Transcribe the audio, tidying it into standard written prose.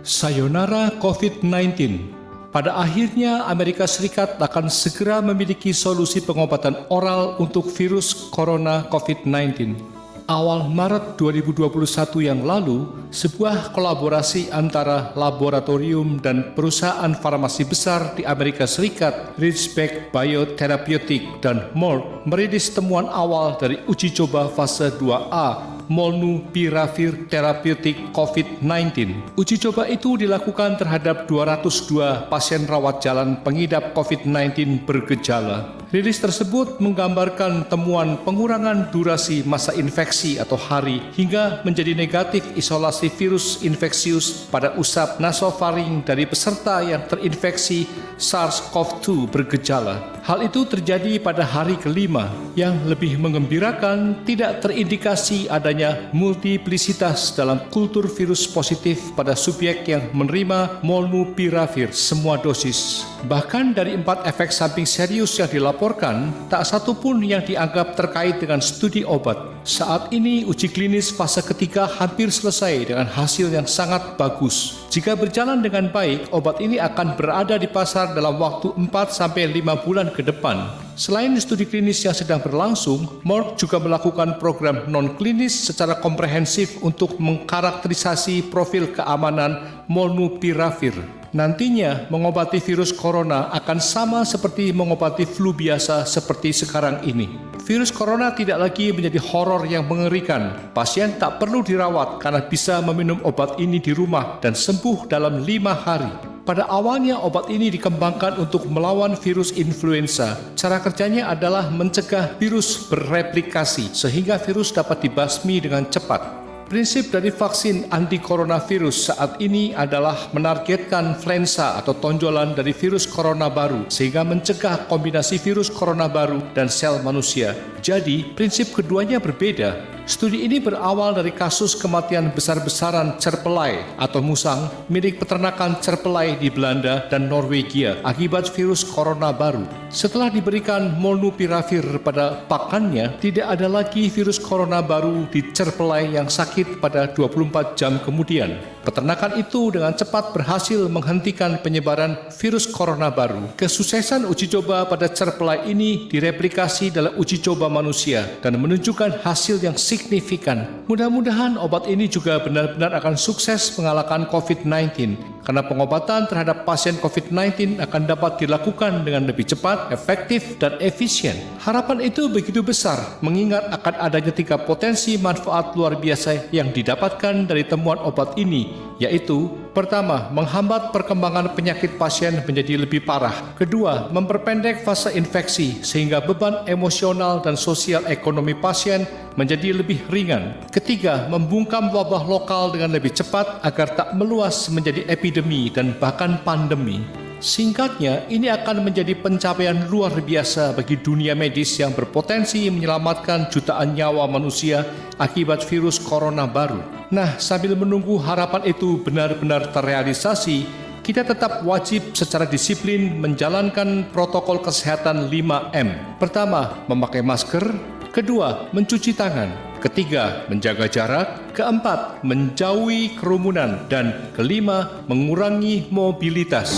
Sayonara COVID-19. Pada akhirnya, Amerika Serikat akan segera memiliki solusi pengobatan oral untuk virus corona COVID-19. Awal Maret 2021 yang lalu, sebuah kolaborasi antara laboratorium dan perusahaan farmasi besar di Amerika Serikat, Ridgeback Biotherapeutics dan Merck, merilis temuan awal dari uji coba fase 2A Molnupiravir Therapeutic COVID-19. Uji coba itu dilakukan terhadap 202 pasien rawat jalan pengidap COVID-19 bergejala. Rilis tersebut menggambarkan temuan pengurangan durasi masa infeksi atau hari hingga menjadi negatif isolasi virus infeksius pada usap nasofaring dari peserta yang terinfeksi SARS-CoV-2 bergejala. Hal itu terjadi pada hari kelima. Yang lebih menggembirakan, tidak terindikasi adanya multiplisitas dalam kultur virus positif pada subjek yang menerima molnupiravir semua dosis. Bahkan dari 4 efek samping serius yang dilaporkan, tak satu pun yang dianggap terkait dengan studi obat. Saat ini uji klinis fase ketiga hampir selesai dengan hasil yang sangat bagus. Jika berjalan dengan baik, obat ini akan berada di pasar dalam waktu 4-5 bulan ke depan. Selain studi klinis yang sedang berlangsung, Merck juga melakukan program non-klinis secara komprehensif untuk mengkarakterisasi profil keamanan molnupiravir. Nantinya, mengobati virus corona akan sama seperti mengobati flu biasa seperti sekarang ini. Virus corona tidak lagi menjadi horor yang mengerikan. Pasien tak perlu dirawat karena bisa meminum obat ini di rumah dan sembuh dalam 5 hari. Pada awalnya, obat ini dikembangkan untuk melawan virus influenza. Cara kerjanya adalah mencegah virus bereplikasi sehingga virus dapat dibasmi dengan cepat. Prinsip dari vaksin anti-coronavirus saat ini adalah menargetkan influenza atau tonjolan dari virus corona baru sehingga mencegah kombinasi virus corona baru dan sel manusia. Jadi, prinsip keduanya berbeda. Studi ini berawal dari kasus kematian besar-besaran cerpelai atau musang milik peternakan cerpelai di Belanda dan Norwegia akibat virus corona baru. Setelah diberikan molnupiravir pada pakannya, tidak ada lagi virus corona baru di cerpelai yang sakit pada 24 jam kemudian. Peternakan itu dengan cepat berhasil menghentikan penyebaran virus corona baru. Kesuksesan uji coba pada cerpelai ini direplikasi dalam uji coba manusia dan menunjukkan hasil yang signifikan. Mudah-mudahan obat ini juga benar-benar akan sukses mengalahkan COVID-19 karena pengobatan terhadap pasien COVID-19 akan dapat dilakukan dengan lebih cepat, efektif, dan efisien. Harapan itu begitu besar mengingat akan adanya 3 potensi manfaat luar biasa yang didapatkan dari temuan obat ini, yaitu: pertama, menghambat perkembangan penyakit pasien menjadi lebih parah. Kedua, memperpendek fase infeksi sehingga beban emosional dan sosial ekonomi pasien menjadi lebih ringan. Ketiga, membungkam wabah lokal dengan lebih cepat agar tak meluas menjadi epidemi dan bahkan pandemi. Singkatnya, ini akan menjadi pencapaian luar biasa bagi dunia medis yang berpotensi menyelamatkan jutaan nyawa manusia akibat virus corona baru. Nah, sambil menunggu harapan itu benar-benar terrealisasi, kita tetap wajib secara disiplin menjalankan protokol kesehatan 5M. Pertama, memakai masker. Kedua, mencuci tangan. Ketiga, menjaga jarak. Keempat, menjauhi kerumunan. Dan kelima, mengurangi mobilitas.